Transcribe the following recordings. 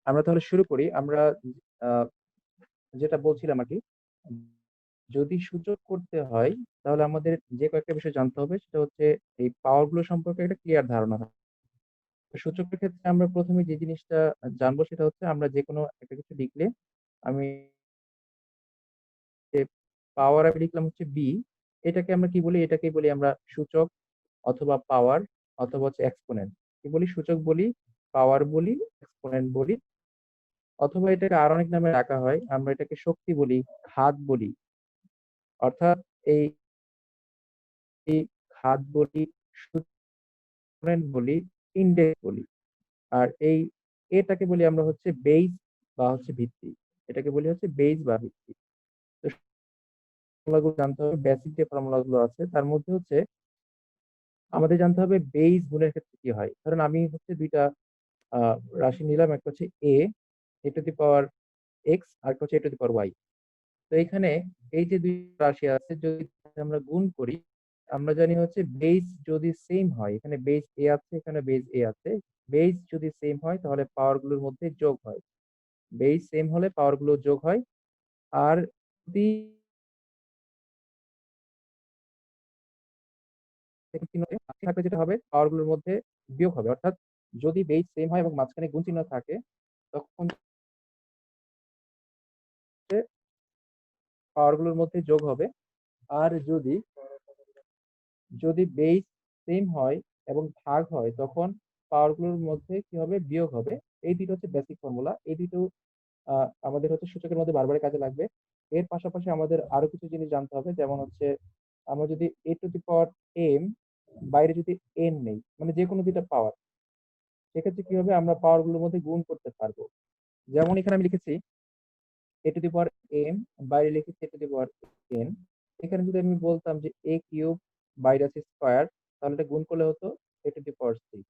আমরা তাহলে শুরু করি। আমরা আহ, যেটা বলছিলাম আর কি, যদি সূচক করতে হয় তাহলে আমাদের যে কয়েকটা বিষয় জানতে হবে, সেটা হচ্ছে এই পাওয়ার গুলো সম্পর্কে একটা ক্লিয়ার ধারণা থাকে। তো সূচকের ক্ষেত্রে আমরা প্রথমে যে জিনিসটা জানবো সেটা হচ্ছে, আমরা যে কোনো একটা কিছু লিখলে, আমি পাওয়ার আমি লিখলাম হচ্ছে বি, এটাকে আমরা কি বলি? এটাকে বলি আমরা সূচক, অথবা পাওয়ার, অথবা হচ্ছে এক্সপোনেন্ট। কি বলি? সূচক বলি, পাওয়ার বলি, এক্সপোনেন্ট বলি, অথবা এটাকে আর অনেক নামে ডাকা হয়। আমরা এটাকে শক্তি বলি, ঘাত বলি। অর্থাৎ এই এই ঘাত বলি, সূচক বলি, ইন্ডেক্স বলি। আর এই এটাকে বলি আমরা হচ্ছে বেস বা হচ্ছে ভিত্তি। এটাকে বলি হচ্ছে বেস বা ভিত্তি। তো ফর্মুলাগুলো জানতে হবে, বেসিক যে ফর্মুলাগুলো আছে তার মধ্যে হচ্ছে আমাদের জানতে হবে বেস গুণের ক্ষেত্রে কি হয়। কারণ আমি হচ্ছে দুইটা আহ, রাশি নিলাম, একটা হচ্ছে এ, এ টু দি পাওয়ার এক্স, আর একটা হচ্ছে এ টু দি পাওয়ার ওয়াই। তো এখানে এই যে দুই রাশি আছে, যদি আমরা গুণ করি, আমরা জানি হচ্ছে বেস যদি সেম হয়, এখানে বেস এ আছে, এখানে বেস এ আছে, বেস যদি সেম হয় তাহলে পাওয়ার গুলোর মধ্যে যোগ হয়। বেস সেম হলে পাওয়ার গুলো যোগ হয়। আর যদি চিহ্ন থাকলে যেটা হবে, পাওয়ার গুলোর মধ্যে বিয়োগ হবে। অর্থাৎ যদি বেস সেম হয় এবং মাঝখানে গুণ চিহ্ন থাকে, তখন পাওয়ার গুলোর মধ্যে যোগ হবে। আর যদি যদি বেস সেম হয় এবং ভাগ হয়, তখন পাওয়ার গুলোর মধ্যে কি হবে? বিয়োগ হবে। এই দুটো হচ্ছে বেসিক ফর্মুলা। এই দুটো আমাদের হচ্ছে সূচকের মধ্যে বারবার কাজে লাগবে। এর পাশাপাশি আমাদের আরো কিছু জিনিস জানতে হবে, যেমন হচ্ছে আমরা যদি এ টু দি পাওয়ার এম, বাইরে যদি এন নেই, মানে যে কোনো দুইটা পাওয়ার, সেক্ষেত্রে কি হবে? আমরা পাওয়ার গুলোর মধ্যে গুণ করতে পারবো। যেমন এখানে আমি লিখেছি এ টু দি পাওয়ার এম, বাইরে লিখেছি এ টু দি পাওয়ার এন। এখানে যদি আমি বলতাম যে এ কিউব, বাইরে আছে স্কোয়ার, তাহলে এটা গুণ করলে হতো এ টু দি পাওয়ার সিক্স।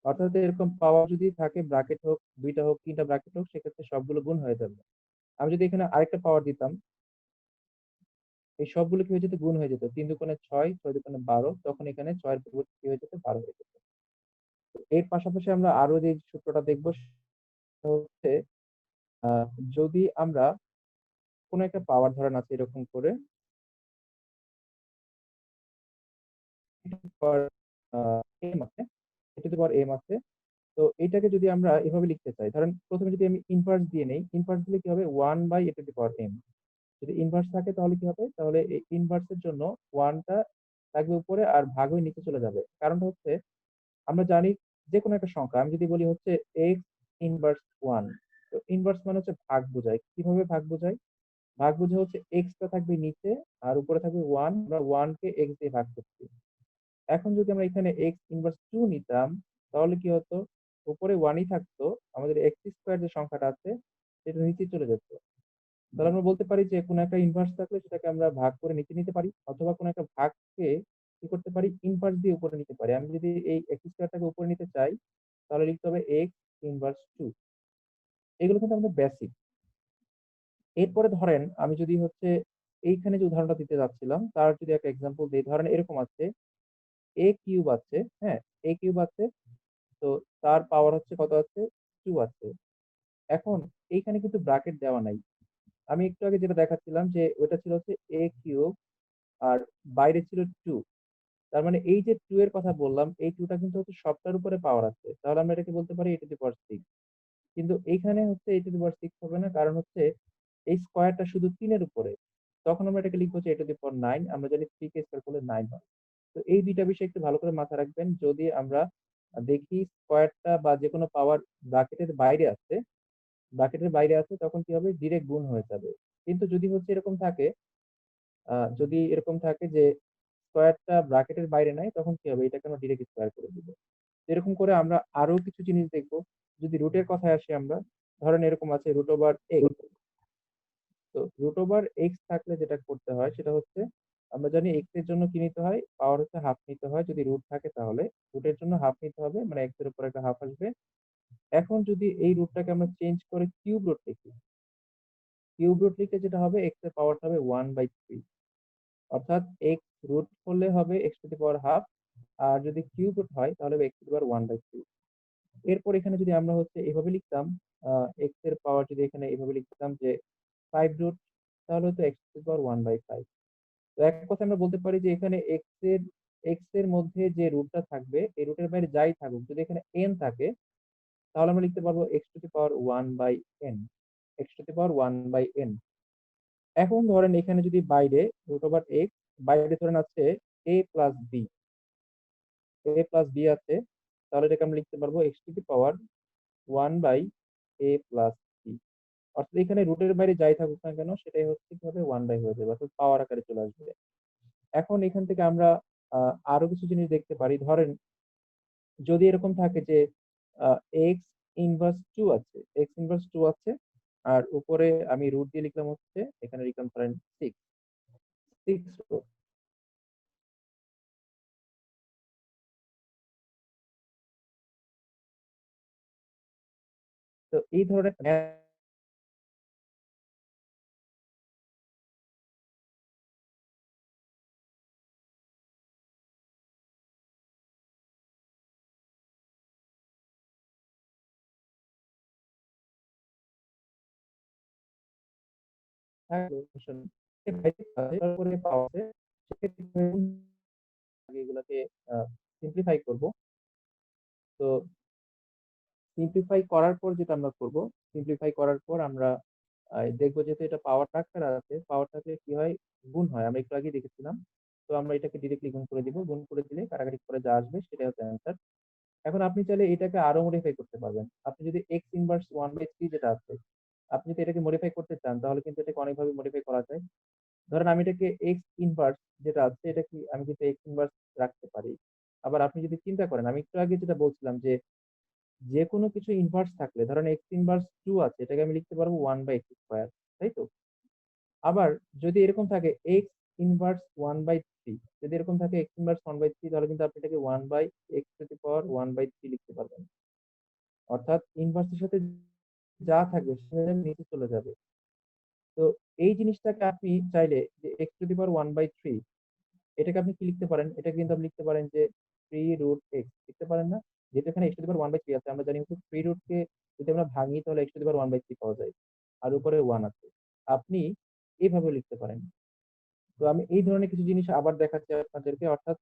অর্থাৎ এরকম পাওয়ার যদি থাকে, ব্র্যাকেট হোক, দুইটা হোক, তিনটা ব্র্যাকেট হোক, সেক্ষেত্রে সবগুলো গুণ হয়ে যাবে। আমি যদি এখানে আরেকটা পাওয়ার দিতাম, এই সবগুলো কি হয়ে যেত? গুণ হয়ে যেত। তিন দুগুণে ছয়, ছয় দুগুণে বারো, তখন এখানে ছয়ের পরিবর্তে কি হয়ে যেত? বারো হয়ে যেত। তো এর পাশাপাশি আমরা আরো যে সূত্রটা দেখবো, সেটা হচ্ছে আহ, যদি আমরা কোনো একটা পাওয়ার, ধরেন আছে এরকম করে এম আছে, এটা তো এম আছে। তো এটাকে যদি আমরা এভাবে লিখতে চাই, ধরেন প্রথমে যদি আমি ইনভার্স দিয়ে নেই, ইনভার্স দিলে কি হবে? One by a to the power m. যদি ইনভার্স থাকে তাহলে কি হবে? তাহলে এই ইনভার্সের জন্য ওয়ানটা থাকবে উপরে আর ভাগ হয়ে নিচে চলে যাবে। কারণটা হচ্ছে, আমরা জানি যে কোনো একটা সংখ্যা আমি যদি বলি হচ্ছে এক্স ইনভার্স ওয়ান, তো ইনভার্স মানে হচ্ছে ভাগ বোঝায়। কিভাবে ভাগ বোঝায়? ভাগ বোঝায় হচ্ছে এক্সটা থাকবে নিচে আর উপরে থাকবে ওয়ান, আমরা ওয়ান কে এক্স দিয়ে ভাগ করছি। এখন যদি আমরা এখানে এক্স ইনভার্স টু নিতাম, তাহলে কি হতো? উপরে ওয়ানই থাকতো, আমাদের এক্স স্কোয়ার যে সংখ্যাটা আছে সেটা নিচে চলে যেত। তাহলে আমরা বলতে পারি যে কোনো একটা ইনভার্স থাকলে সেটাকে আমরা ভাগ করে নিচে নিতে পারি, অথবা কোনো একটা ভাগকে কি করতে পারি? ইনভার্স দিয়ে উপরে নিতে পারি। আমি যদি এই এক্স স্কোয়ারটাকে উপরে নিতে চাই, তাহলে লিখতে হবে এক্স ইনভার্স টু। এগুলো কিন্তু আমাদের বেসিক। এরপরে ধরেন আমি যদি হচ্ছে এইখানে যে উদাহরণটা দিতে যাচ্ছিলাম, তার যদি একটা এক্সাম্পল দিই, ধরেন এরকম আছে এ কিউব আছে, হ্যাঁ, এ কিউব আছে। তো তার পাওয়ার হচ্ছে কত আছে? টু আছে। এখন এইখানে কিন্তু ব্র্যাকেট দেওয়া নাই। আমি একটু আগে যেটা দেখাচ্ছিলাম যে ওটা ছিল হচ্ছে এ কিউব, আর বাইরে ছিল টু। তার মানে এই যে টু এর কথা বললাম, এই টুটা কিন্তু হচ্ছে সবটার উপরে পাওয়ার আছে, তাহলে আমরা এটাকে বলতে পারি a to the power six. কিন্তু এইখানে হচ্ছে এ টু দি পাওয়ার সিক্স হবে না, কারণ হচ্ছে এই স্কোয়ারটা শুধু তিনের উপরে। তখন আমরা এটাকে লিখবো হচ্ছে এ টু দি পাওয়ার নাইন। আমরা জানি থ্রি কে স্কোয়ার করলে নাইন হয়। তো এই দুইটা বিষয় একটু ভালো করে মাথায় রাখবেন। যদি আমরা দেখি স্কোয়ারটা বা যে কোনো পাওয়ার ব্র্যাকেটের বাইরে আছে, তখন কি হবে? ডিরেক্ট গুণ হয়ে যাবে। কিন্তু যদি হচ্ছে এরকম থাকে, যদি এরকম থাকে যে স্কোয়ারটা ব্র্যাকেটের বাইরে নাই, তখন কি হবে? এটাকে আমরা ডিরেক্ট স্কোয়ার করে দিব। এরকম করে আমরা আরো কিছু জিনিস দেখবো। যদি রুটের কথায় আসি আমরা, ধরেন এরকম আছে রুট ওভার এক্স। তো রুট ওভার এক্স থাকলে যেটা করতে হয় সেটা হচ্ছে, আমরা জানি এক্স এর জন্য কি নিতে হয়? পাওয়ার হচ্ছে হাফ নিতে হয়। যদি রুট থাকে তাহলে রুটের জন্য হাফ নিতে হবে, মানে এক্স এর উপর একটা হাফ আসবে। এখন যদি এই রুটটাকে আমরা চেঞ্জ করে কিউব রুট লিখি, কিউব রুট লিখলে যেটা হবে, এক্স এর পাওয়ারটা হবে ওয়ান বাই থ্রি। অর্থাৎ এক্স রুট করলে হবে x to the power half, আর যদি কিউব রুট হয় তাহলে হবে x to the power one by three. এরপর এখানে যদি আমরা হচ্ছে এভাবে লিখতাম x এর পাওয়ার যদি এখানে এভাবে লিখতাম যে 5 রুট, তাহলে হতো x টু দি পাওয়ার 1/5। তো এক কথা আমরা বলতে পারি যে এখানে x এর মধ্যে যে রুটটা থাকবে, এই রুটের বাইরে যাই থাকুক, যদি এখানে n থাকে, তাহলে আমরা লিখতে পারবো x to the power 1/n, x to the power 1/n। এখন ধরেন এখানে যদি বাইরে রুট ওভার এক্স, বাইরে ধরেন আছে a প্লাস বি, আছে, তাহলে এটাকে আমরা লিখতে পারবো x to the power 1/a plus b. অর্থাৎ এখানে রুটের বাইরে যাই থাকুক না কেন, সেটাই হচ্ছে কি হবে 1 বাই হয়ে যাবে, অর্থাৎ পাওয়ার আকারে চলে আসবে। এখন এখান থেকে আমরা আরো কিছু জিনিস দেখতে পারি। ধরেন যদি এরকম থাকে যে এক্স ইনভার্স টু আছে, আর উপরে আমি রুট দিয়ে লিখলাম হচ্ছে, এখানে লিখলাম ধরেন সিক্স, রুট। তো এই ধরনের পাওয়া যায়, সেক্ষেত্রে এগুলোকে সিম্পলিফাই করব। তো সিম্পলিফাই করার পর যেটা আমরা করব, সিম্পলিফাই করার পর আমরা দেখবো যেহেতু এটা পাওয়ার ফ্যাক্টর আছে, পাওয়ার থাকলে কি হয়, গুণ হয়, আমরা একটু আগে দেখেছিলাম। তো আমরা এটাকে ডিরেক্টলি গুণ করে দিব, গুণ করে দিলে কাটাকাটি করে যা আসবে সেটাই হচ্ছে অ্যান্সার। এখন আপনি চাইলে এটাকে আরো মডিফাই করতে পারবেন। আপনি যদি এক্স ইনভার্স 1/3 যেটা আছে, আপনি যদি এটাকে মডিফাই করতে চান, তাহলে কিন্তু এটাকে অনেকভাবে মডিফাই করা যায়। ধরেন আমি এটাকে এক্স ইনভার্স যেটা আছে, এটা কি আমি কিন্তু এক্স ইনভার্স রাখতে পারি। আবার আপনি যদি চিন্তা করেন, আমি একটু আগে যেটা বলছিলাম যে যে কোনো কিছু ইনভার্স থাকলে, ধরেন এক্স ইনভার্স 2 আছে, এটাকে আমি লিখতে পারবো 1/x², তাই তো? আবার যদি এরকম থাকে এক্স ইনভার্স 1/3, যদি এরকম থাকে এক্স ইনভার্স 1/3, তাহলে কিন্তু আপনি এটাকে 1/x⁻1/3 লিখতে পারবেন। অর্থাৎ ইনভার্সের সাথে যা থাকবে সেটা নিচে চলে যাবে। তো এই জিনিসটাকে আপনি চাইলে যে x⁻1/3, এটাকে আপনি কি লিখতে পারেন, এটা কিন্তু আপনি লিখতে পারেন যে 3√x লিখতে পারেন না? যেহেতু এখানে x⁻1/3 আছে, আমরা জানি হচ্ছে 3 কে যদি আমরা ভাঙি তাহলে x⁻1/3 পাওয়া যায়, আর উপরে 1 আছে। আপনি এইভাবে লিখতে পারেন। তো আমি এই ধরনের কিছু জিনিস আবার দেখাচ্ছি আপনাদেরকে। অর্থাৎ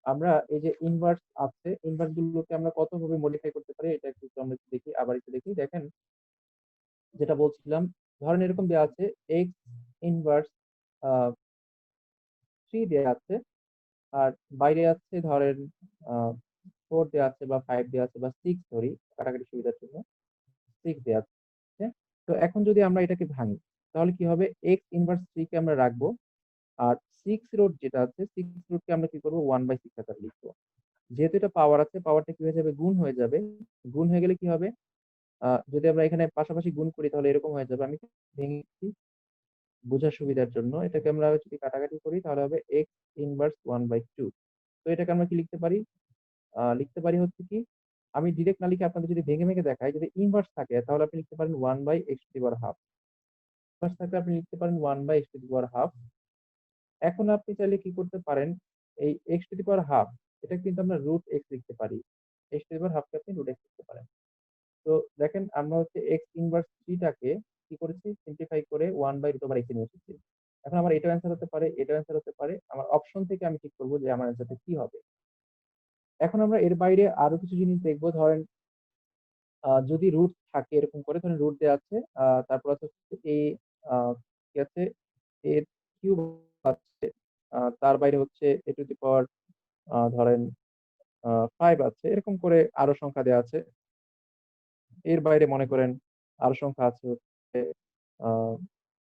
আমরা এই যে ইনভার্স আছে, ইনভার্স গুলোকে আমরা কতভাবে মডিফাই করতে পারি, এটা একটু আমরা একটু দেখি, আবার একটু দেখি। দেখেন যেটা বলছিলাম, ধরেন এরকম দেওয়া আছে এক্স ইনভার্স 3 দেওয়া আছে, আর বাইরে আছে ধরেন 4 দেওয়া আছে বা 5 দেওয়া আছে বা 6, ধরি কাটাকাটি সুবিধার জন্য 6 দেওয়া আছে। তো এখন যদি আমরা এটাকে ভাঙি, তাহলে কি হবে, এক্স ইনভার্স 3 কে আমরা রাখবো, আর 6 রুট যেটা আছে, 6 রুটকে আমরা কি করবো, 1/6 আকারে লিখবো। যেহেতু এটা পাওয়ার আছে, পাওয়ারটা কি হয়ে যাবে, গুণ হয়ে যাবে। গুণ হয়ে গেলে কি হবে, যদি আমরা এখানে পাশাপাশি গুণ করি তাহলে এরকম হয়ে যাবে। আমি ভেঙে দিচ্ছি বোঝার সুবিধার জন্য। এটাকে আমরা যদি কাটাকাটি করি তাহলে হবে এক্স ইনভার্স 1/2। তো এটাকে আমরা কি লিখতে পারি, লিখতে পারি হচ্ছে কি, আমি ডিরেক্ট না লিখে আপনাদের যদি ভেঙে ভেঙে দেখাই, যদি ইনভার্স থাকে তাহলে আপনি লিখতে পারেন 1/x⁻½ ইনভার্স থাকলে আপনি লিখতে পারেন 1/x⁻½ এখন আপনি চাইলে কি করতে পারেন, এই x⁻½ এটা কিন্তু আমরা রুট এক্স লিখতে পারি, x⁻½ কে আপনি রুট এক্স লিখতে পারেন। তো দেখেন আমরা হচ্ছে এক্স ইনভার্স 3 টাকে কি করেছি, সিম্পলিফাই করে 1/√x এ নিয়ে এসেছি। এখন আমার এটাও অ্যান্সার হতে পারে, এটাও অ্যান্সার হতে পারে। আমার অপশন থেকে আমি ঠিক করবো যে আমার অ্যান্সারটা কি হবে। এখন আমরা এর বাইরে আরো কিছু জিনিস দেখবো। ধরেন যদি রুট থাকে এরকম করে, ধরেন রুট দেওয়া আছে, তারপর আছে এ, কি আছে, এ কিউব আছে, তার বাইরে হচ্ছে এ টু দি পাওয়ার ধরেন 5 আছে, এরকম করে আরো সংখ্যা দেওয়া আছে। এর বাইরে মনে করেন আরো সংখ্যা আছে হচ্ছে আহ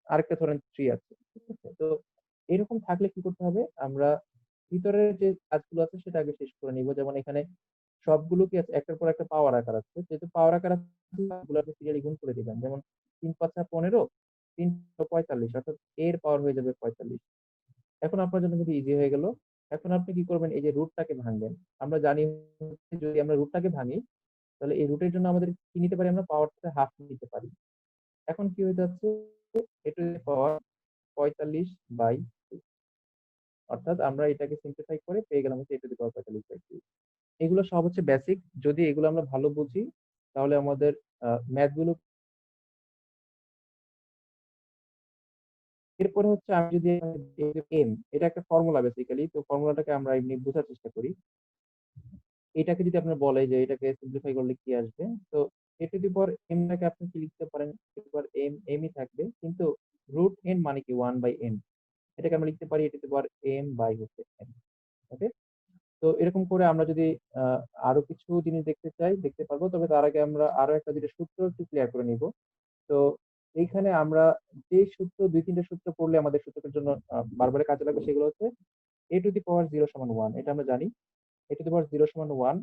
আরেকটা ধরেন 3 আছে, ঠিক আছে? তো এরকম থাকলে কি করতে হবে, আমরা ভিতরের যে কাজগুলো আছে সেটা আগে শেষ করে নিব। যেমন এখানে সবগুলো কি আছে, একটার পর একটা পাওয়ার আকার আছে, যেহেতু পাওয়ার আকার আছে সবগুলো আপনি সিরিয়ালি গুণ করে দিবেন। যেমন 3×5 = 15, 3×45, অর্থাৎ এর পাওয়ার হয়ে যাবে 45। এখন আপনার জন্য কিন্তু ইজি হয়ে গেল। এখন আপনি কি করবেন, এই যে রুটটাকে ভাঙবেন। আমরা জানি হচ্ছে যদি আমরা রুটটাকে ভাঙি, তাহলে এই রুটের জন্য আমাদের কি নিতে পারি, আমরা পাওয়ারটাকে হাফ নিতে পারি। এখন কি হয়ে যাচ্ছে, এ টু দি পাওয়ার 45/2, অর্থাৎ আমরা এটাকে সিম্পলিফাই করে পেয়ে গেলাম হচ্ছে এ টু দি পাওয়ার 45/2। এগুলো সব হচ্ছে বেসিক। যদি এগুলো আমরা ভালো বুঝি, তাহলে আমাদের ম্যাথ গুলো এরপরে হচ্ছে আমি যদি এম, এটা একটা ফর্মুলা বেসিক্যালি। তো ফর্মুলাটাকে আমরা এমনি বোঝার চেষ্টা করি। এটাকে যদি আপনার বলে যে এটাকে সিম্পলিফাই করলে কি আসবে, তো এ টু দি পাওয়ার এম টাকে আপনি কি লিখতে পারেন, a to the power m এমই থাকবে, কিন্তু রুট এন মানে কি 1/n, এটাকে আমরা লিখতে পারি a to the power m by হচ্ছে এন। ওকে, তো এরকম করে আমরা যদি আহ, আরো কিছু জিনিস দেখতে চাই দেখতে পারবো, তবে তার আগে আমরা আরো একটা দুটো সূত্র একটু ক্লিয়ার করে নিব। তো এইখানে আমরা যে সূত্র, দুই তিনটা সূত্র পড়লে আমাদের সূত্রের জন্য বারবার কাজে লাগবে, সেগুলো হচ্ছে এ টু দি পাওয়ার জিরো সমান ওয়ান, এটা আমরা জানি। এ টু দি পাওয়ার জিরো সমান ওয়ান।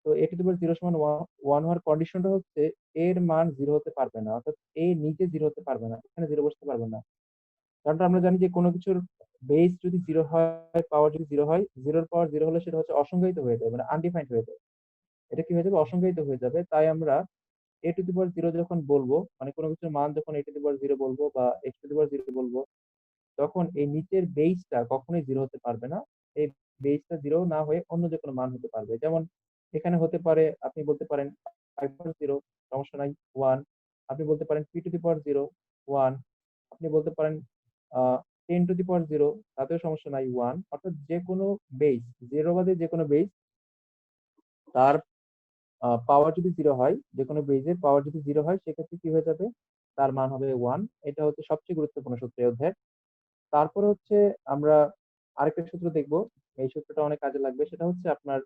তো এ টু দি পাওয়ার জিরো সমান ওয়ান হওয়ার কন্ডিশনটা হচ্ছে এর মান জিরো হতে পারবে না, অর্থাৎ এ নিজে জিরো হতে পারবে না, এখানে জিরো বসতে পারবে না। কারণটা আমরা জানি যে কোনো কিছুর বেস যদি জিরো হয়, পাওয়ার যদি জিরো হয়, জিরোর পাওয়ার জিরো হলে সেটা হচ্ছে অসংজ্ঞায়িত হয়ে যাবে, মানে আনডিফাইন্ড হয়ে যাবে। এটা কি হয়ে যাবে, অসংজ্ঞায়িত হয়ে যাবে। তাই আমরা এ টু দি পাওয়ার জিরো যখন বলবো, মানে কোনো কিছুর মান যখন এ টু দি পাওয়ার জিরো বলবো বা x to the power zero বলবো, তখন এই নিচের বেসটা কখনোই জিরো হতে পারবে না। এই বেসটা জিরো না হয়ে অন্য যে কোনো মান হতে পারবে। যেমন এখানে হতে পারে, আপনি বলতে পারেন 5/0, সমস্যা নাই, ওয়ান। আপনি বলতে পারেন P two the power zero, one. আপনি বলতে পারেন 10 টু দি পাওয়ার জিরো, তাতেও সমস্যা নাই, ওয়ান। অর্থাৎ যে কোনো বেস, জিরো বাদে যে কোনো বেস, তার পাওয়ার যদি জিরো হয়, যে কোনো বেজের পাওয়ার যদি জিরো হয়, সেক্ষেত্রে কি হয়ে যাবে, তার মান হবে ওয়ান। এটা হচ্ছে সবচেয়ে গুরুত্বপূর্ণ সূত্র এই অধ্যায়ের। তারপর হচ্ছে আমরা আরেকটা সূত্র দেখব, এই সূত্রটা অনেক কাজে লাগবে। সেটা হচ্ছে আপনার,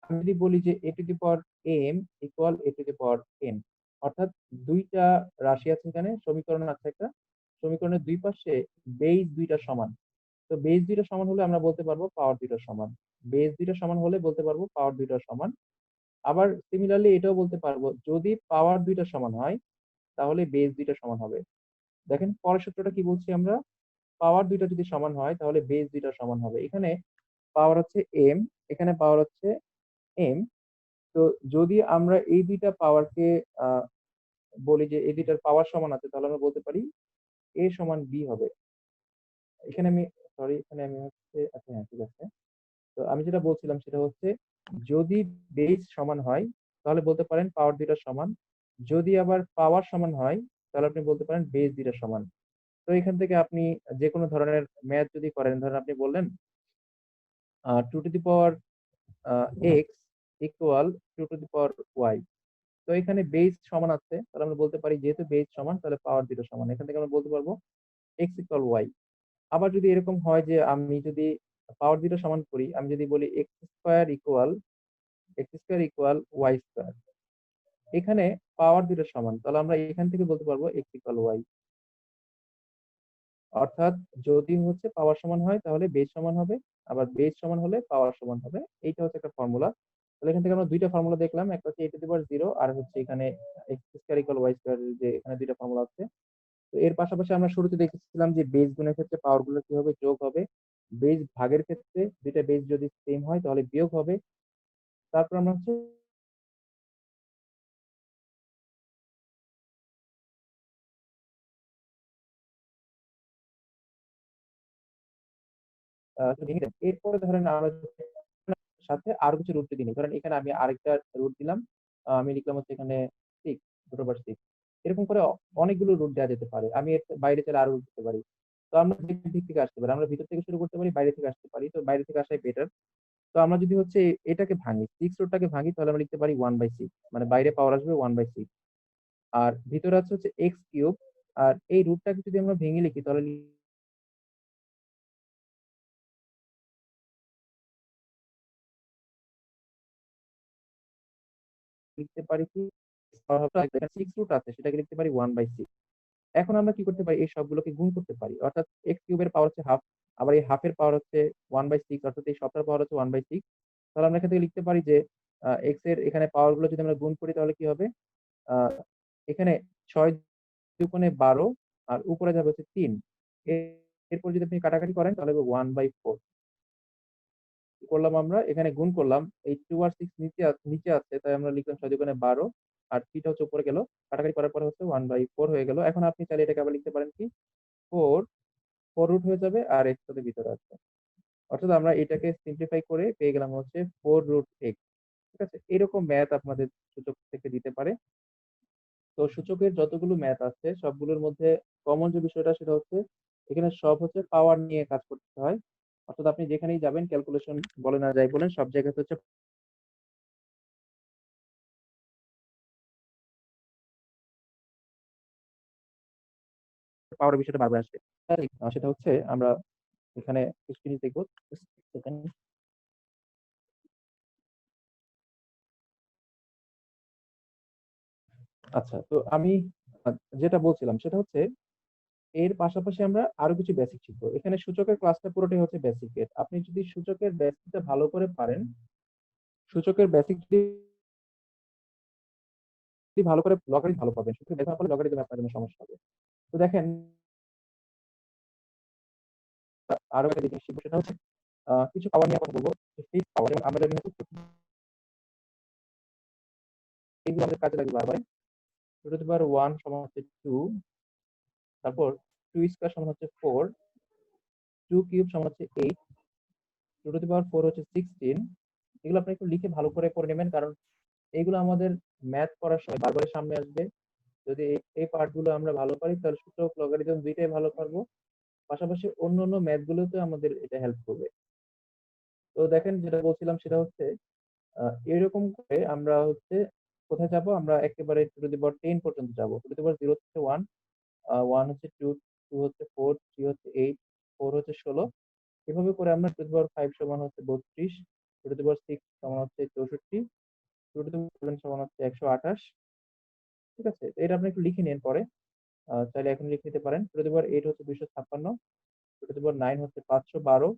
আমি যদি বলি যে a to the power m equal a to the power n, অর্থাৎ দুইটা রাশি আছে এখানে, সমীকরণ আছে একটা, সমীকরণের দুই পাশে বেস দুইটা সমান। তো বেস দুইটা সমান হলে আমরা বলতে পারবো পাওয়ার দুইটা সমান। বেস দুইটা সমান হলে বলতে পারবো পাওয়ার দুইটা সমান। আবার সিমিলারলি এটাও বলতে পারবো, যদি পাওয়ার দুইটা সমান হয় তাহলে বেস দুইটা সমান হবে। দেখেন পরের সূত্রটা কি বলছি আমরা, পাওয়ার দুইটা যদি সমান হয় তাহলে বেস দুইটা সমান হবে। এখানে পাওয়ার হচ্ছে এম, এখানে পাওয়ার হচ্ছে এম। তো যদি আমরা এই দুইটা পাওয়ারকে বলি যে এই দুইটার পাওয়ার সমান আছে, তাহলে আমরা বলতে পারি এ সমান বি হবে। এখানে আমি, সরি, এখানে আমি হচ্ছে, আচ্ছা হ্যাঁ ঠিক আছে। তো আমি যেটা বলছিলাম সেটা হচ্ছে, যদি বেস সমান হয় তাহলে বলতে পারেন পাওয়ার দুইটা সমান। যদি আবার পাওয়ার সমান হয় তাহলে আপনি বলতে পারেন বেস দুইটা সমান। তো এখান থেকে আপনি যে কোনো ধরনের ম্যাথ যদি করেন, ধরেন আপনি বললেন two two the power x equal to two the power y. তো এখানে বেস সমান আছে, তাহলে আমরা বলতে পারি যেহেতু বেস সমান তাহলে পাওয়ার দুটো সমান, এখান থেকে আমরা বলতে পারবো এক্স ইকুয়াল ওয়াই। আবার যদি এরকম হয় যে আমি যদি পাওয়ার দুটো সমান করি, আমি যদি বলি x square equal y square, এখানে পাওয়ার দুটো সমান, তাহলে আমরা এখান থেকে বলতে পারবো এক্স ইকুয়াল ওয়াই। অর্থাৎ যদি হচ্ছে পাওয়ার সমান হয় তাহলে বেস সমান হবে, আবার বেস সমান হলে পাওয়ার সমান হবে। এইটা হচ্ছে একটা ফর্মুলা। তাহলে এখান থেকে আমরা দুইটা ফর্মুলা দেখলাম, একটা হচ্ছে এ টু দি পাওয়ার জিরো, আর হচ্ছে এখানে x square equal y square, যে এখানে দুইটা ফর্মুলা আছে। তো এর পাশাপাশি আমরা শুরুতে দেখেছিলাম যে বেস গুণের ক্ষেত্রে পাওয়ার গুলো কি হবে, যোগ হবে। বেস ভাগের ক্ষেত্রে দুইটা বেস যদি সেম হয় তাহলে বিয়োগ হবে। তারপর আমরা হচ্ছে ভেঙে দেব। এরপরে ধরেন আমরা সাথে আরো কিছু রুট যদি নিই, ধরেন এখানে আমি আরেকটা রুট দিলাম, আমি লিখলাম হচ্ছে এখানে সিক্স, √6। এরকম করে অনেকগুলো রুট দেওয়া যেতে পারে, আমি এর বাইরে চাইলে আরো রুট দিতে পারি। তো আমরা যে দিক থেকে আসতে পারি, আমরা ভিতর থেকে শুরু করতে পারি, বাইরে থেকে আসতে পারি, তো বাইরে থেকে আসাই বেটার। তো আমরা যদি হচ্ছে এটাকে ভাঙি, সিক্স রুটটাকে ভাঙি, তাহলে আমরা লিখতে পারি 1/6, মানে বাইরে পাওয়ার আসবে 1/6। আর ভিতরে আছে হচ্ছে এক্স কিউব। আর এই রুটটাকে যদি আমরা ভেঙে লিখি তাহলে লিখতে পারি কি, সিক্স রুট আছে সেটাকে লিখতে পারি 1/6। এখন আমরা কি করতে পারি, এই সবগুলোকে গুণ করতে পারি, অর্থাৎ এক্স কিউবের পাওয়ার হচ্ছে হাফ, আবার এই হাফের পাওয়ার হচ্ছে 1/6, অর্থাৎ এই সবটার পাওয়ার হচ্ছে 1/6। তাহলে আমরা এখান থেকে লিখতে পারি যে এক্স এর এখানে পাওয়ার গুলো যদি আমরা গুণ করি তাহলে কি হবে, আহ, এখানে 6 2 × 12, আর উপরে যাবে হচ্ছে 3। এরপর যদি আপনি কাটাকাটি করেন তাহলে হবে 1/4। করলাম আমরা এখানে গুণ করলাম, এই 2 আর 6 নিচে আছে, তাই আমরা লিখলাম 6 2 × 12, আর 3টা হচ্ছে উপরে গেল, কাটাকাটি করার পরে হচ্ছে 1/4 হয়ে গেল। এখন আপনি চাইলে এটাকে আবার লিখতে পারেন কি, ফোর, ফোর রুট হয়ে যাবে, আর এক্স সাথে ভিতরে আছে। অর্থাৎ আমরা এটাকে সিম্পলিফাই করে পেয়ে গেলাম হচ্ছে 4√x। ঠিক আছে, এরকম ম্যাথ আপনাদের সূচক থেকে দিতে পারে। তো সূচকের যতগুলো ম্যাথ আছে সবগুলোর মধ্যে কমন যে বিষয়টা সেটা হচ্ছে এখানে সব হচ্ছে পাওয়ার নিয়ে কাজ করতে হয়। অর্থাৎ আপনি যেখানেই যাবেন ক্যালকুলেশন বলেন আর যাই বলেন সব জায়গাতে হচ্ছে পাওয়ারের বিষয়টা বারবার আসবে। সেটা হচ্ছে আমরা এখানে কিছু জিনিস দেখবো। Just a second। আচ্ছা, তো আমি আ যেটা বলছিলাম সেটা হচ্ছে এর পাশাপাশি আমরা আরো কিছু বেসিক শিখবো। এখানে সূচকের ক্লাসটা পুরোটাই হচ্ছে বেসিকের। আপনি যদি সূচকের বেসিকটা ভালো করে পারেন, সূচকের বেসিক যদি ভালো করে লগারিদম ভালো পাবেন। সূচকের বেসিক না পারলে লগারিদম আপনার জন্য সমস্যা হবে। তো দেখেন আরো একটা জিনিস শিখবো সেটা হচ্ছে কিছু পাওয়ার নিয়ে কথা বলবো। ফিক্সড পাওয়ার যেমন আমরা জানি হচ্ছে এগুলো আমাদের কাজে লাগবে বারবার। 2 টু দি পাওয়ার 1 সমান হচ্ছে 2, তারপর 2 স্কয়ার সমান হচ্ছে 4, 2 কিউব সমান হচ্ছে 8, 2 টু দি পাওয়ার 4 হচ্ছে 16। এগুলো আপনি একটু লিখে ভালো করে পড়ে নেবেন কারণ এইগুলো আমাদের ম্যাথ করার সময় বারবারই সামনে আসবে। যদি এই পার্ট গুলো আমরা ভালো পারি তাহলে সূচক লগারিদম দুইটাই ভালো পারবো। পাশাপাশি অন্যান্য ম্যাথ গুলোতেও আমাদের এটা হেল্প করবে। তো দেখেন যেটা বলছিলাম সেটা হচ্ছে এরকম করে আমরা হচ্ছে কোথায় যাব? আমরা একেবারে টু টু দি পাওয়ার 10 পর্যন্ত যাব। টু টু দি পাওয়ার 0 হচ্ছে 1, 1 হচ্ছে 2, 2 হচ্ছে 4, 3 হচ্ছে 8, 4 হচ্ছে 16। এভাবে করে আমরা টু টু দি পাওয়ার 5 সমান হচ্ছে 32, টু টু দি পাওয়ার 6 সমান হচ্ছে 64, টু টু দি পাওয়ার 7 সমান হচ্ছে 128। ঠিক আছে? তো এটা আপনি একটু লিখে নিন পরে। চাইলে এখন লিখে নিতে পারেন। টু টু দি পাওয়ার 8 হচ্ছে 256, টু টু দি পাওয়ার 9 হচ্ছে 512,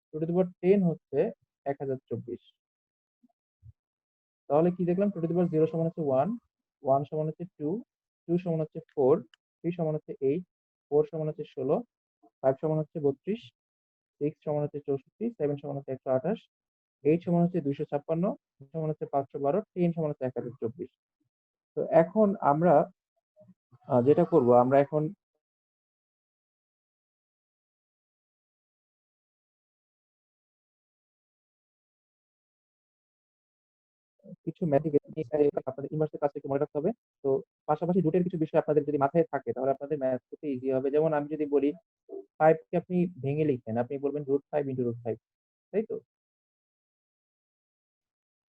টু টু দি পাওয়ার 10 হচ্ছে 1024। তাহলে কি দেখলাম? টু টু দি পাওয়ার 0 সমান হচ্ছে 1, 1 সমান হচ্ছে 2, 2 সমান হচ্ছে 4, 3 সমান হচ্ছে 8, 4 সমান হচ্ছে 16, 5 সমান হচ্ছে 32, 6 সমান হচ্ছে 64, 7 সমান হচ্ছে 128, 8 সমান হচ্ছে 256, 9 সমান হচ্ছে 512, 10 সমান হচ্ছে 1024। তো এখন আমরা যেটা করব আমরা এখন কিছু ম্যাথিক আপনাদের ইনভার্সের কাজটা একটু মনে রাখতে হবে। তো পাশাপাশি রুটের কিছু বিষয় আপনাদের যদি মাথায় থাকে তাহলে আপনাদের ম্যাথ করতে ইজি হবে। যেমন আমি যদি বলি 5 কে আপনি ভেঙে লিখেন, আপনি বলবেন √5 * √5, তাই তো?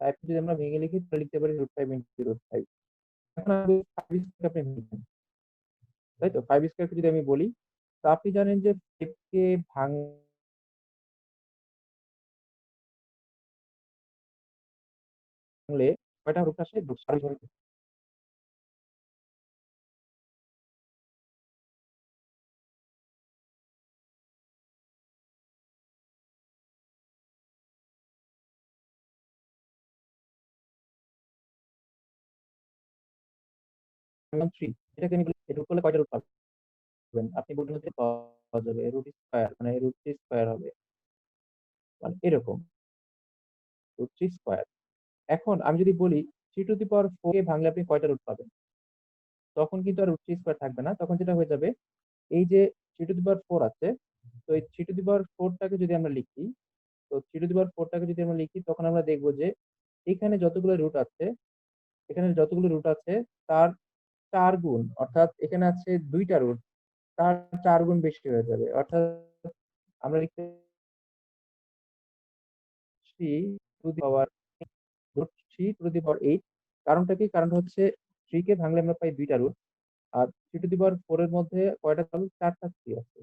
5 কে যদি আমরা ভেঙে লিখি তাহলে লিখতে পারি √5 * √5। এখন আমি 5 স্কয়ার আপনি লিখেন, তাই তো? 5 স্কয়ার কে যদি আমি বলি, তো আপনি জানেন যে 5 কে ভাঙলে কয়টা রুট আসে? স্বাভাবিকভাবে 3 এটাকে আমি রুট করলে কয়টা রুট পাবেন? আপনি বলবেন হচ্ছে পাওয়া যাবে রুট স্কয়ার মানে √3 স্কয়ার হবে। মানে এরকম √3 স্কয়ার। এখন আমি যদি বলি 3 টু দি পাওয়ার 4 কে ভাঙলে আপনি কয়টা রুট পাবেন? তখন কিন্তু আর √3 স্কয়ার থাকবে না। তখন যেটা হয়ে যাবে এই যে 3 টু দি পাওয়ার 4 আছে, তো এই 3 টু দি পাওয়ার 4 টাকে যদি আমরা লিখি, তো 3 টু দি পাওয়ার 4 টাকে যদি আমরা লিখি তখন আমরা দেখব যে এখানে যতগুলো রুট আছে, এখানে যতগুলো রুট আছে তার ৪ গুণ অর্থাৎ এখানে আছে ২ টা রুট, তার ৪ গুণ বেশি হয়ে যাবে। অর্থাৎ আমরা লিখতে 3 to the power √3 to the পাওয়ার 8। কারণটা কি? কারণটা হচ্ছে 3 কে ভাঙলে আমরা পাই ২ টা রুট। আর 3 টু দি পাওয়ার 4 এর মধ্যে কয়টা পাবো? ৪ টা 3 আছে।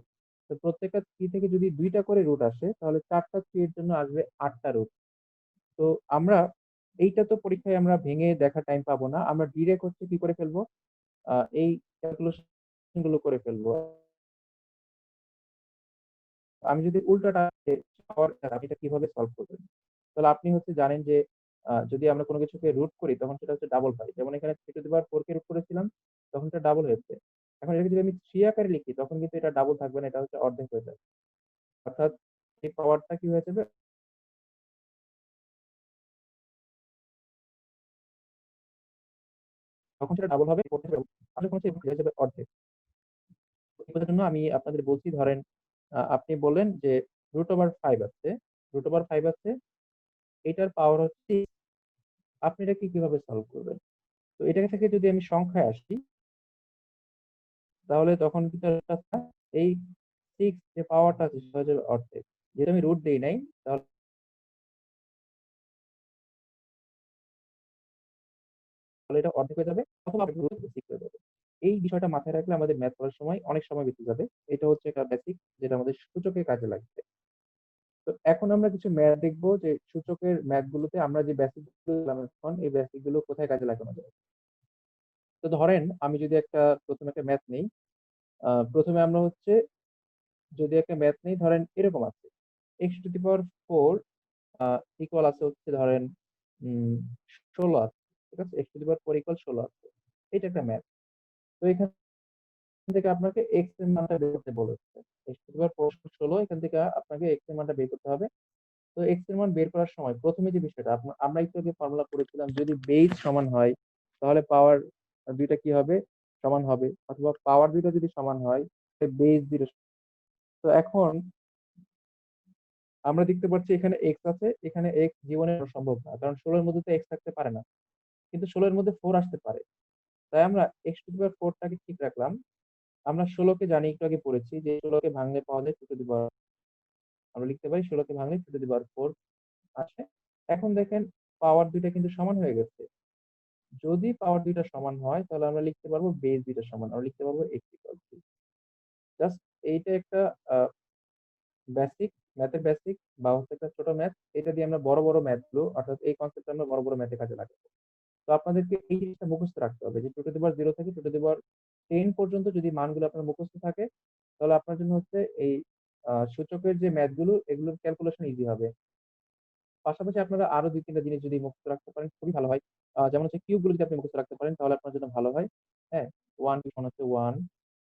তো প্রত্যেকটা 3 থেকে যদি ২ টা করে রুট আসে তাহলে ৪ টা 3 এর জন্য আসবে ৮ টা রুট। তো আমরা এইটা তো পরীক্ষায় আমরা ভেঙে দেখার টাইম পাবো না। আমরা ডিরেক্ট হচ্ছে কি করে ফেলবো? এই ক্যালকুলেশন গুলো করে ফেলবো। আমি যদি উল্টাটা আপনি এটা কিভাবে সলভ করবেন? তাহলে আপনি হচ্ছে জানেন যে যদি আমরা কোন কিছুকে রুট করি তখন সেটা হচ্ছে ডাবল পাই। যেমন এখানে 3 to the power 4 K root করেছিলাম, তখন এটা ডাবল হয়েছে। এখন এটাকে যদি আমি 3 আকারে লিখি তখন কিন্তু এটা ডাবল থাকবে না, এটা হচ্ছে অর্ধেক হয়ে যাবে। অর্থাৎ এই পাওয়ারটা কি হয়ে যাবে? তখন সেটা ডাবল হবে, আসলে হচ্ছে হয়ে যাবে অর্ধেক। এটার জন্য আমি আপনাদের বলছি ধরেন আপনি বললেন যে √5 আছে, √5 আছে, এটার পাওয়ার হচ্ছে আপনি এটাকে কিভাবে সলভ করবেন? তো এটা থেকে যদি আমি সংখ্যায় আসি তাহলে তখন কিন্তু একটা এই 6 যে পাওয়ারটা আছে সেটা হচ্ছে অর্ধেক। যেহেতু আমি রুট দেই নাই তাহলে এটা অর্ধেক হয়ে যাবে অথবা রুট 6 হয়ে যাবে। এই বিষয়টা মাথায় রাখলে আমাদের ম্যাথ করার সময় অনেক সময় বেঁচে যাবে। এটা হচ্ছে একটা বেসিক যেটা আমাদের সূচকের কাজে লাগবে। তো এখন আমরা কিছু ম্যাথ দেখব যে সূচকের ম্যাথ গুলোতে আমরা যে বেসিক গুলো দেখলাম এখন এই বেসিক গুলো কোথায় কাজে লাগানো যায়। তো ধরেন আমি যদি প্রথমে একটা ম্যাথ নেই। প্রথমে আমরা হচ্ছে যদি একটা ম্যাথ নেই ধরেন এরকম আছে। x⁴ ইকুয়াল আছে হচ্ছে ধরেন 16 আছে। ঠিক আছে? x⁴ 16 আছে। এটা একটা ম্যাথ। তো এখান থেকে আপনাকে x এর মানটা বের করতে বলেছে। x⁴ 16 এখান থেকে আপনাকে x এর মানটা বের করতে হবে। তো x এর মান বের করার সময় প্রথমে যে বিষয়টা আমরা একটু আগে ফর্মুলা করেছিলাম যদি বেস সমান হয় তাহলে পাওয়ার দুইটা কি হবে সমান হবে অথবা পাওয়ার দুইটা যদি সমান হয় তাহলে বেস দুইটা তো এখন আমরা দেখতে পাচ্ছি এখানে x আছে এখানে x জীবনে সম্ভব না কারণ 16 এর মধ্যে তো x থাকতে পারে না কিন্তু 16 এর মধ্যে 4 আসতে পারে তাই আমরা x⁴ টাকে ঠিক রাখলাম আমরা 16 কে জানি একটু আগে পড়েছি যে 16 কে ভাঙলে পাওয়া যায় 2 আমরা লিখতে পারি 16 কে ভাঙলে 2 আসে এখন দেখেন পাওয়ার দুইটা কিন্তু সমান হয়ে গেছে যদি পাওয়ার দুইটা সমান হয় তাহলে আমরা লিখতে পারবো বেস দুইটা সমান আমরা লিখতে পারবো x ইকুয়াল টু জাস্ট এইটা একটা বেসিক ম্যাথের বেসিক বা হচ্ছে একটা ছোট ম্যাথ এটা দিয়ে আমরা বড় বড় ম্যাথ গুলো অর্থাৎ এই কনসেপ্ট আমরা বড় বড় ম্যাথে কাজে লাগাবো তো আপনাদেরকে এই জিনিসটা মুখস্থ রাখতে হবে যে 2 টু দি পাওয়ার 0 থেকে 2 টু দি পাওয়ার 10 পর্যন্ত যদি মানগুলো আপনার মুখস্থ থাকে তাহলে আপনার জন্য হচ্ছে এই সূচকের যে ম্যাথ গুলো এগুলোর ক্যালকুলেশন ইজি হবে পাশাপাশি আপনারা আরো ২-৩ টা জিনিস যদি মুখস্থ রাখতে পারেন খুবই ভালো হয়। যেমন হচ্ছে কিউব গুলো যদি আপনি মুখস্থ রাখতে পারেন তাহলে আপনার জন্য ভালো হয়। হ্যাঁ? 1 কিউব সমান হচ্ছে 1,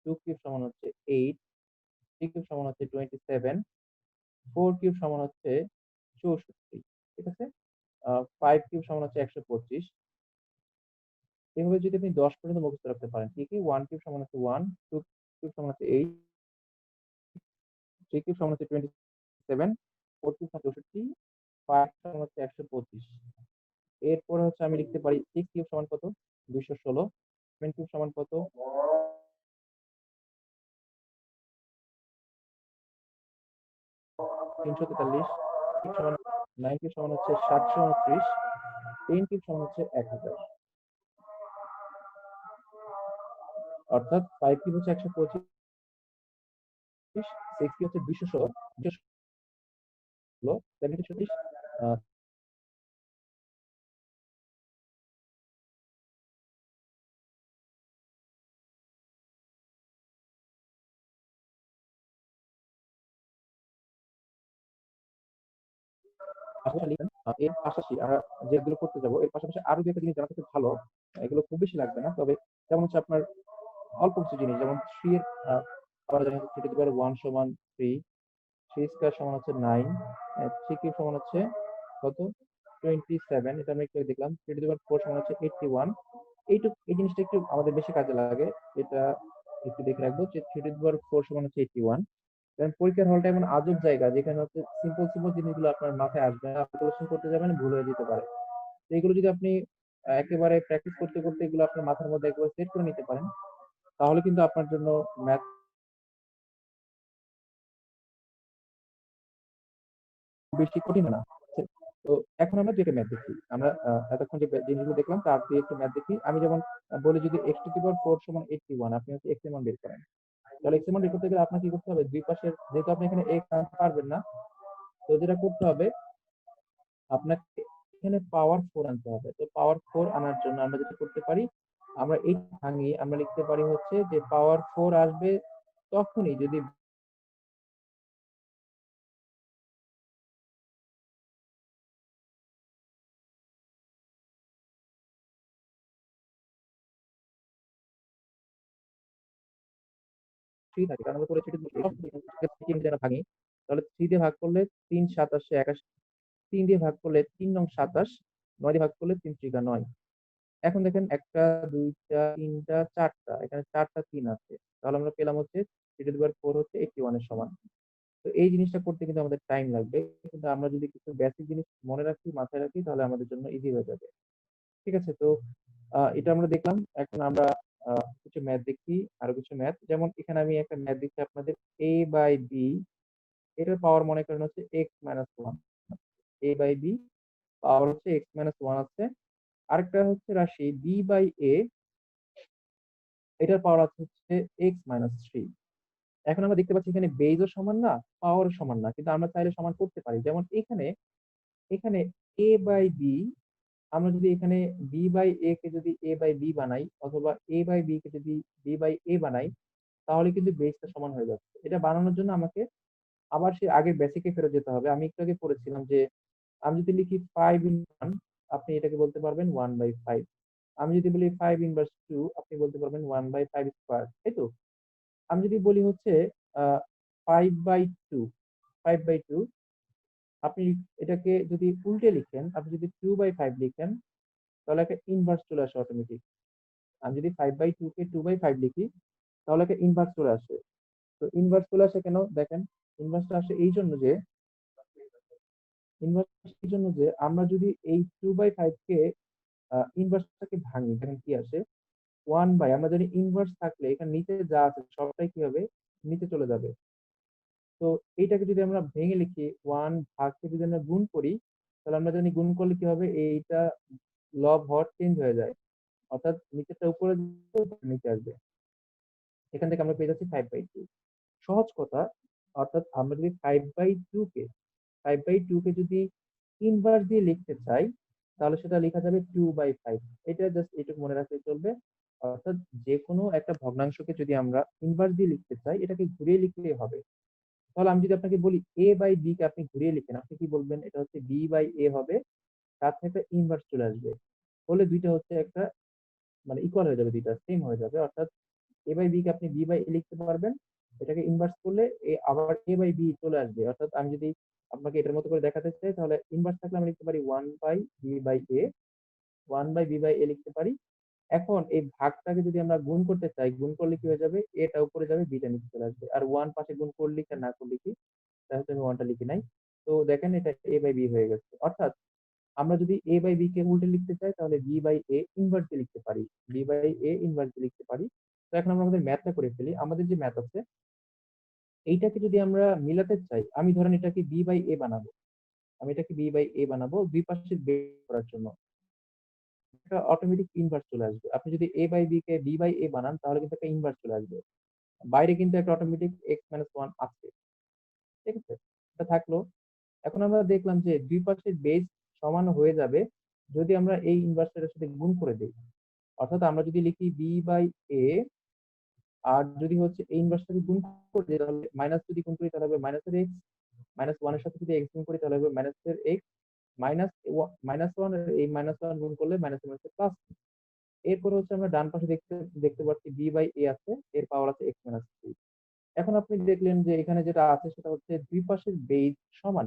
2 কিউব সমান হচ্ছে 8, 3 কিউব সমান হচ্ছে 27, 4 কিউব সমান হচ্ছে 64 ঠিক আছে? 5 কিউব সমান হচ্ছে 125 এভাবে যদি আপনি 10 পর্যন্ত মুখস্থ রাখতে পারেন, কি? 1 কিউব সমান হচ্ছে 1, 2 কিউব সমান হচ্ছে 8, 3 কিউব সমান হচ্ছে 27, 4 কিউব সমান 64, 5 সমান হচ্ছে 125 এরপরে হচ্ছে আমি লিখতে পারি 6 কিউব সমান কত? 216 7 কিউব সমান কত? 343 কিউব সমান 9 কিউব সমান হচ্ছে 729 10 কিউব সমান হচ্ছে 1000 অর্থাৎ 5 কিউব হচ্ছে 125 6 কিউব হচ্ছে 216 7 কিউব 36 পাশাপাশি লিখবেন এর পাশাপাশি আমরা যেগুলো করতে যাব এর পাশাপাশি আরো ২ একটা জিনিস জানা থাকলে ভালো। এগুলো খুব বেশি লাগবে না। তবে যেমন হচ্ছে আপনার অল্প কিছু জিনিস যেমন 3 এর আমরা জানি 3 সমান 3 3 স্কয়ার সমান হচ্ছে 9 3 কিউব সমান হচ্ছে কত 27 এটা আমরা একটু দেখলাম 3 সমান হচ্ছে 81 এই জিনিসটা একটু আমাদের বেশি কাজে লাগে এটা একটু দেখে রাখবো যে 3 সমান হচ্ছে 81 কারণ পরীক্ষার হলটা এমন আজব জায়গা যেখানে হচ্ছে সিম্পল সিম্পল জিনিসগুলো আপনার মাথায় আসবে না ক্যালকুলেশন করতে যাবেন ভুল হয়ে যেতে পারে তো এগুলো যদি আপনি একেবারে প্র্যাকটিস করতে করতে এগুলো আপনার মাথার মধ্যে একবার সেট করে নিতে পারেন তাহলে কিন্তু আপনার জন্য ম্যাথ বেশি কঠিন হয় না। তো এখন আমরা যেটা ম্যাথ দেখি। আমরা এতক্ষণ যে জিনিসগুলো দেখলাম তার দিয়ে একটু ম্যাথ দেখি। আমি যেমন বলি যদি x⁴ সমান 81 আপনি হচ্ছে x এর মান বের করেন। তাহলে x এর মান বের করতে গেলে আপনার কি করতে হবে? দুই পাশের যেহেতু আপনি এখানে x আনতে পারবেন না, তো যেটা করতে হবে আপনাকে এখানে পাওয়ার 4 আনতে হবে। তো পাওয়ার 4 আনার জন্য আমরা যেটা করতে পারি, আমরা এই ভাঙিয়ে আমরা লিখতে পারি হচ্ছে যে পাওয়ার 4 আসবে তখনই যদি 3 থাকে। কারণ আমরা করেছি 3 দিয়ে ভাঙি। তাহলে 3 দিয়ে ভাগ করলে ৩ ৭ ৮ ৮১ ৩ দিয়ে ভাগ করলে ৩ নং ২৭ ৯ দিয়ে ভাগ করলে ৩ ত্রিকা ৯ এখন দেখেন ১ টা ২ টা ৩ টা ৪ টা এখানে ৪ টা ৩ আছে। তাহলে আমরা পেলাম হচ্ছে 3⁴ হচ্ছে 81 এর সমান। তো এই জিনিসটা করতে কিন্তু আমাদের টাইম লাগবে। কিন্তু আমরা যদি কিছু বেসিক জিনিস মনে রাখি, মাথায় রাখি তাহলে আমাদের জন্য ইজি হয়ে যাবে। ঠিক আছে? তো এটা আমরা দেখলাম। এখন আমরা কিছু ম্যাথ দেখি, আরো কিছু ম্যাথ। যেমন এখানে আমি একটা ম্যাথ দিচ্ছি আপনাদের a/b, এটার পাওয়ার মনে করেন হচ্ছে x-1। a/b পাওয়ার হচ্ছে x-1 আছে। আরেকটা হচ্ছে রাশি b/a, এটার পাওয়ার আছে হচ্ছে x-3। এখন আমরা দেখতে পাচ্ছি এখানে বেইজও সমান না, পাওয়ারও সমান না। কিন্তু আমরা চাইলে সমান করতে পারি। যেমন এখানে এখানে a/b, আমরা যদি এখানে b/a কে যদি a/b বানাই, অথবা a/b কে যদি b/a বানাই, তাহলে কিন্তু বেসটা সমান হয়ে যাচ্ছে। এটা বানানোর জন্য আমাকে আবার সেই আগের বেসিকে ফেরত যেতে হবে। আমি একটু আগে পড়েছিলাম যে আমি যদি লিখি 5 ইন 1, আপনি এটাকে বলতে পারবেন 1/5। আমি যদি বলি 5 ইনভার্স 2, আপনি বলতে পারবেন 1/5 স্কয়ার। তাই তো? আমি যদি বলি হচ্ছে আ 5/2, 5/2, আপনি এটাকে যদি উল্টে লিখেন, আপনি যদি 2/5 লিখেন, তাহলে একটা ইনভার্স চলে আসে অটোমেটিক। আমি যদি 5/2 কে 2/5 লিখি, তাহলে একটা ইনভার্স চলে আসে। তো ইনভার্স চলে আসে কেন? দেখেন, ইনভার্সটা আসে এই জন্য যে আমরা যদি এই 2/5 কে ইনভার্সটাকে ভাঙি, দেখেন কি আসে? 1 বাই, আমরা জানি ইনভার্স থাকলে এখানে নিচে যা আছে সবটাই কি হবে? নিচে চলে যাবে। তো এইটাকে যদি আমরা ভেঙে লিখি, 1 ভাগকে যদি আমরা গুণ করি, তাহলে আমরা জানি গুণ করলে কি হবে? এইটা লব হর চেঞ্জ হয়ে যায়। অর্থাৎ নিচেরটা উপরে যাবে, নিচে আসবে। এখান থেকে আমরা পেয়ে যাচ্ছি 5/2। সহজ কথা, অর্থাৎ আমরা যদি 5/2 কে যদি ইনভার্স দিয়ে লিখতে চাই, তাহলে সেটা লেখা যাবে 2/5। এটা জাস্ট এটুকু মনে রাখলে চলবে। অর্থাৎ যেকোনো একটা ভগ্নাংশকে যদি আমরা ইনভার্স দিয়ে লিখতে চাই, এটাকে ঘুরিয়ে লিখলেই হবে। তাহলে আমি যদি আপনাকে বলি a/b কে আপনি ঘুরিয়ে লিখেন, আপনি কি বলবেন? এটা হচ্ছে b/a হবে, তার থেকে একটা ইনভার্স চলে আসবে। হলে ২ টা হচ্ছে একটা মানে ইকুয়াল হয়ে যাবে, ২ টা সেম হয়ে যাবে। অর্থাৎ a/b কে আপনি b/a লিখতে পারবেন। এটাকে ইনভার্স করলে আবার a/b চলে আসবে। অর্থাৎ আমি যদি আপনাকে এটার মতো করে দেখাতে চাই, তাহলে ইনভার্স থাকলে আমি লিখতে পারি 1/b/a, 1/b/a লিখতে পারি। এখন এই ভাগটাকে যদি আমরা গুণ করতে চাই, গুণ করলে কি হয়ে যাবে? a টা উপরে যাবে, b টা নিচে চলে আসবে। আর 1 পাশে গুণ করলে কি আর না করলে কি? তাহলে তো আমি 1 টা লিখি নাই। তো দেখেন এটা a/b হয়ে গেছে। অর্থাৎ আমরা যদি a/b কে উল্টে লিখতে চাই, তাহলে b/a ইনভার্স দিয়ে লিখতে পারি। b/a ইনভার্স দিয়ে লিখতে পারি। তো এখন আমরা আমাদের ম্যাথটা করে ফেলি। আমাদের যে ম্যাথ আছে, এইটাকে যদি আমরা মিলাতে চাই, আমি ধরেন এটাকে b/a বানাবো। আমি এটাকে b/a বানাবো ২ পাশে বের করার জন্য। একটা অটোমেটিক ইনভার্স চলে আসবে। আপনি যদি a/b কে b/a বানান, তাহলে কিন্তু একটা ইনভার্স চলে আসবে। বাইরে কিন্তু একটা অটোমেটিক x-1 আছে। ঠিক আছে? এটা থাকলো। এখন আমরা দেখলাম যে ২ পাশের বেস সমান হয়ে যাবে যদি আমরা এই ইনভার্সটার সাথে গুণ করে দেই। অর্থাৎ আমরা যদি লিখি b/a, আর যদি হচ্ছে এই ইনভার্সটাকে গুণ করে দেই, তাহলে মাইনাস যদি গুণ করি তাহলে হবে মাইনাসের x, -1 এর সাথে যদি x গুণ করি তাহলে হবে মাইনাসের x, -1 আর এই -1 গুণ করলে মাইনাসে মাইনাসে প্লাস। এরপরে হচ্ছে আমরা ডান পাশে দেখতে দেখতে পাচ্ছি b/a আছে, এর পাওয়ার আছে x-3। এখন আপনি দেখলেন যে এখানে যেটা আছে সেটা হচ্ছে ২ পাশের বেস সমান।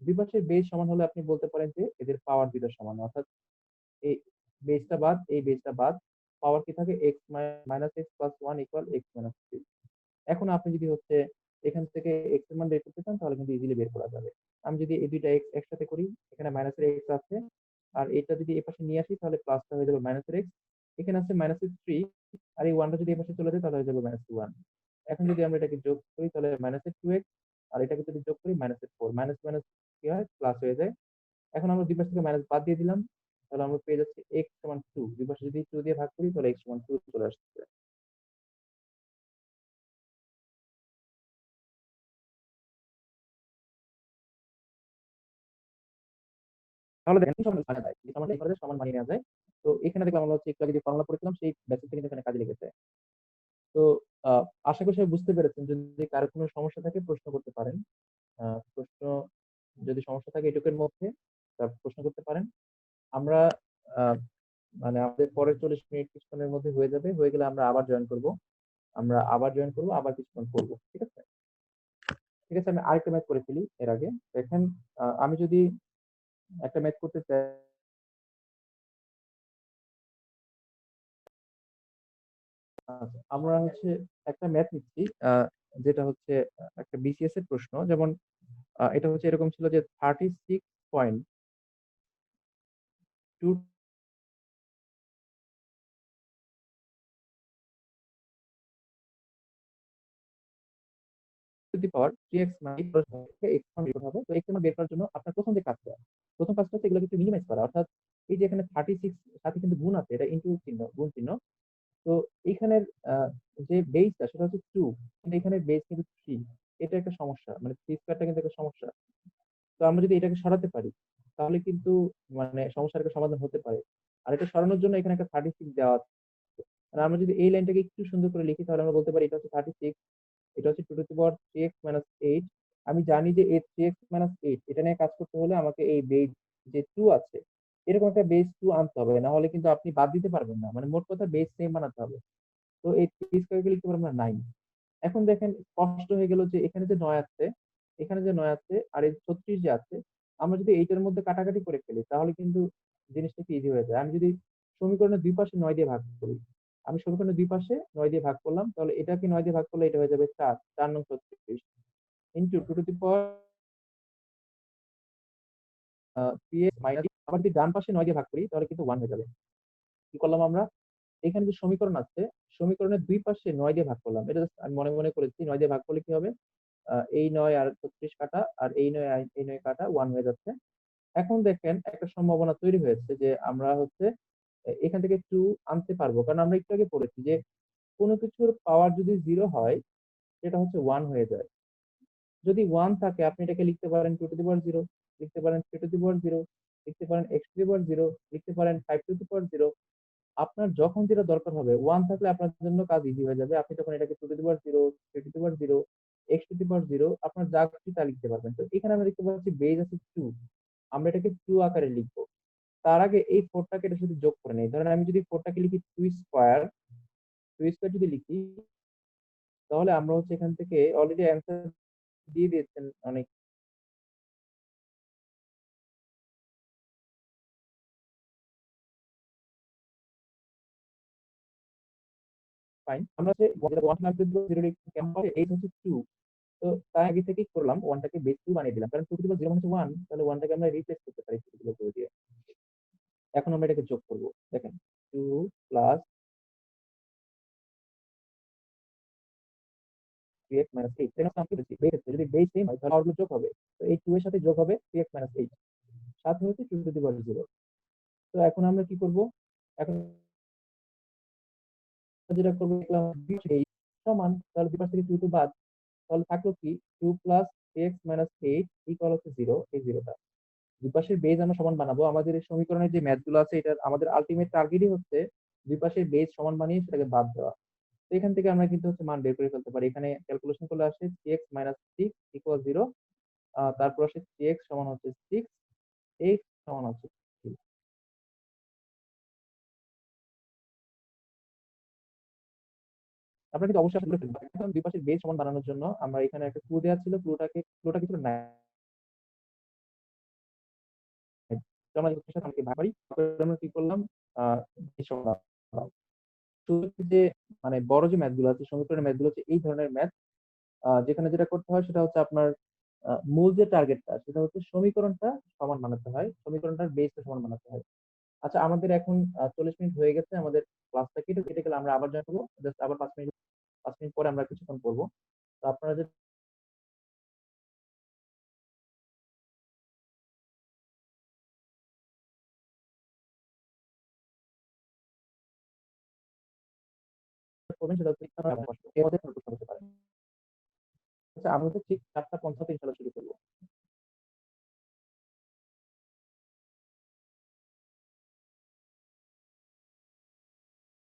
২ পাশের বেস সমান হলে আপনি বলতে পারেন যে এদের পাওয়ার ২ টা সমান। অর্থাৎ এই বেসটা বাদ, এই বেসটা বাদ, পাওয়ার কি থাকে? x-1 = x-3। এখন আপনি যদি হচ্ছে এখান থেকে x এর মান বের করতে চান, তাহলে কিন্তু ইজিলি বের করা যাবে। আমি যদি এই ২ টা x একসাথে করি, এখানে মাইনাসের x আছে। আর এটা যদি এপাশে নিয়ে আসি, তাহলে প্লাসটা হয়ে যাবে মাইনাসের x। এখানে আছে -3, আর এই 1 টা যদি এপাশে চলে যায়, তাহলে হয়ে যাবে -1। এখন যদি আমরা এটাকে যোগ করি, তাহলে -2x, আর এটাকে যদি যোগ করি -4। মাইনাস, মাইনাস কি হয়? প্লাস হয়ে যায়। এখন আমরা ২ পাশ থেকে মাইনাস বাদ দিয়ে দিলাম। তাহলে আমরা পেয়ে যাচ্ছি x সমান 2। ২ পাশে যদি 2 দিয়ে ভাগ করি, তাহলে x সমান 2 চলে আসছে। তাহলে দেখেন সমান মানা যায়। এই সমানটা এবারে সমান মানিয়ে নেওয়া যায়। তো এখানে দেখলাম আমরা হচ্ছে একটু আগে যে ফর্মুলা পড়েছিলাম, সেই বেসিসটা কিন্তু এখানে কাজে লেগেছে। তো আ আশা করি সবাই বুঝতে পেরেছেন। যদি কারো কোনো সমস্যা থাকে প্রশ্ন করতে পারেন। আ প্রশ্ন যদি সমস্যা থাকে এটুকুর মধ্যে, প্রশ্ন করতে পারেন। আমরা আ মানে আমাদের পরের ৪০ মিনিট কিছুক্ষণের মধ্যে হয়ে যাবে। হয়ে গেলে আমরা আবার জয়েন করব। আমরা আবার জয়েন করব, আবার কিছুক্ষণ পড়ব। ঠিক আছে? ঠিক আছে, আমি আরেকটা ম্যাথ করে ফেলি এর আগে। দেখেন, আমি যদি একটা ম্যাথ করতে চাই, আমরা হচ্ছে একটা ম্যাথ নিচ্ছি, যেটা হচ্ছে একটা বিসিএস এর প্রশ্ন। যেমন এটা হচ্ছে এরকম ছিল যে 36.2 টু দি পাওয়ার 3x মানে x মান বের করতে হবে। তো x এর মান বের করার জন্য আপনার প্রথম যে কাজটা, প্রথম কাজটা হচ্ছে এগুলোকে একটু মিনিমাইজ করা। অর্থাৎ এই যে এখানে 36 সাথে কিন্তু গুণ আছে, এটা ইনটু চিহ্ন, গুণ চিহ্ন। তো এইখানের যে বেসটা সেটা হচ্ছে 2, কিন্তু এখানে বেস কিন্তু 3। এটা একটা সমস্যা। মানে 3 স্কয়ারটা কিন্তু একটা সমস্যা। তো আমরা যদি এটাকে সরাতে পারি, তাহলে কিন্তু মানে সমস্যার একটা সমাধান হতে পারে। আর এটা সরানোর জন্য এখানে একটা 36 দেওয়া আছে। আর আমরা যদি এই লাইনটাকে একটু সুন্দর করে লিখি, তাহলে আমরা বলতে পারি এটা হচ্ছে 36, এটা হচ্ছে 2 to the power 3x minus 8। আমি জানি যে এই 3x মাইনাস 8 এটা নিয়ে কাজ করতে হলে আমাকে এই বেস যে 2 আছে, এরকম একটা বেস 2 আনতে হবে। না হলে কিন্তু আপনি বাদ দিতে পারবেন না। মানে মোট কথা বেস সেম বানাতে হবে। তো এই 3 স্কয়ারকে লিখতে পারি আমরা 9। এখন দেখেন স্পষ্ট হয়ে গেল যে এখানে যে 9 আছে, এখানে যে 9 আছে আর এই 36 যে আছে, আমরা যদি এইটার মধ্যে কাটাকাটি করে ফেলি তাহলে কিন্তু জিনিসটা কি ইজি হয়ে যায়। আমি যদি সমীকরণের দুই পাশে 9 দিয়ে ভাগ করি, আমি সমীকরণের দুই পাশে 9 দিয়ে ভাগ করলাম, তাহলে এটাকে 9 দিয়ে ভাগ করলে এটা হয়ে যাবে 4, 4 নং 36 into 2 to the power 3x minus. আবার যদি ডান পাশে 9 দিয়ে ভাগ করি তাহলে কিন্তু 1 হয়ে যাবে। কি করলাম আমরা? এখানে যে সমীকরণ আছে, সমীকরণের দুই পাশে 9 দিয়ে ভাগ করলাম। এটা জাস্ট আমি মনে, মনে করেছি। 9 দিয়ে ভাগ করলে কি হবে? এই 9 আর 36 কাটা, আর এই 9 আর এই 9 কাটা 1 হয়ে যাচ্ছে। এখন দেখেন একটা সম্ভাবনা তৈরি হয়েছে যে আমরা হচ্ছে এখান থেকে 2 আনতে পারবো। কারণ আমরা একটু আগে পড়েছি যে কোন কিছুর পাওয়ার যদি 0 হয় সেটা হচ্ছে 1 হয়ে যায়। যদি 1 থাকে আপনি এটাকে লিখতে পারেন 2 টু দি পাওয়ার 0, লিখতে পারেন 3 টু দি পাওয়ার 0, লিখতে পারেন x টু দি পাওয়ার 0, লিখতে পারেন 5 টু দি পাওয়ার 0। আপনার যখন যেটা দরকার হবে, 1 থাকলে আপনার জন্য কাজ ইজি হয়ে যাবে। আপনি তখন এটাকে 2 to the power 0, 3 to the power 0, x to the power 0 আপনার যা খুশি তা লিখতে পারবেন। তো এখানে আমরা দেখতে পাচ্ছি বেজ আছে 2। আমরা এটাকে 2 আকারে লিখবো। তার আগে এই 4 টাকে এটার সাথে যোগ করে নেই। ধরেন আমি যদি 4 টাকে লিখি 2 স্কয়ার, 2 স্কয়ার যদি লিখি, তাহলে আমরা হচ্ছে এখান থেকে অলরেডি অ্যান্সার দিয়ে দিয়েছেন অনেক। ফাইন। আমরা হচ্ছে 1 কেমন হবে? 8 হচ্ছে 2। তো তাই আগে থেকেই করলাম 1 টাকে বেস 2 বানিয়ে দিলাম। কারণ 2 টু দি পাওয়ার 0 মানে হচ্ছে 1, তাহলে 1 টাকে আমরা রিপ্লেস করতে পারি 2 টু দি পাওয়ার 0 দিয়ে। এখন আমরা এটাকে যোগ করব। দেখেন 2 প্লাস 3x মাইনাস 8, তাই না? আমরা কি বলছি বেস আছে, যদি বেস সেম হয় তাহলে পাওয়ার গুলো যোগ হবে। তো এই 2 এর সাথে যোগ হবে 3x মাইনাস 8, সাথে হচ্ছে 2 টু দি পাওয়ার 0। তো এখন আমরা কি করব? এখন যেটা করব দেখলাম 8 সমান, তাহলে দুই পাশ থেকে 2 2 বাদ, তাহলে থাকলো কি 2 প্লাস 3x মাইনাস 8 ইকুয়াল হচ্ছে 0, এই 0 টা। দুই পাশের বেজ আমরা সমান বানাবো। আমাদের এই সমীকরণের যে ম্যাথ গুলো আছে, এটার আমাদের আল্টিমেট টার্গেটই হচ্ছে দুই পাশের বেজ সমান বানিয়ে সেটাকে বাদ দেওয়া। তো এখান থেকে আমরা কিন্তু হচ্ছে মান বের করে ফেলতে পারি। এখানে ক্যালকুলেশন করলে আসে 3x মাইনাস 6 ইকুয়াল 0। তারপর আসে 3x সমান হচ্ছে 6, x সমান হচ্ছে 3। আপনারা কিন্তু অবশ্যই আসলে করে ফেলবেন। এখন দুই পাশের বেজ সমান বানানোর জন্য আমরা এখানে একটা ক্লু দেওয়া ছিল। ক্লুটা কি ছিল? 9। তো আমরা হচ্ছে সাথে ভাগ করি। তারপরে আমরা কি করলাম? আ বেজ সমান বানালাম। শুরুতে যে মানে বড় যে ম্যাথ গুলো আছে, সমীকরণের ম্যাথ গুলো হচ্ছে এই ধরনের ম্যাথ। যেখানে যেটা করতে হয় সেটা হচ্ছে আপনার মূল যে টার্গেটটা সেটা হচ্ছে সমীকরণটা সমান বানাতে হয়। সমীকরণটার বেসটা সমান বানাতে হয়। আচ্ছা, আমাদের এখন ৪০ মিনিট হয়ে গেছে। আমাদের ক্লাসটা কেটে গেলে আমরা আবার জয়েন করব। জাস্ট আবার ৫ মিনিট পরে আমরা কিছুক্ষণ করব। তো আপনারা যে করবেন সেটা হচ্ছে এর মধ্যে প্রশ্ন করতে পারেন। আচ্ছা, আমরা হচ্ছে ঠিক ৪টা ৫৫ ইনশাআল্লাহ শুরু করব।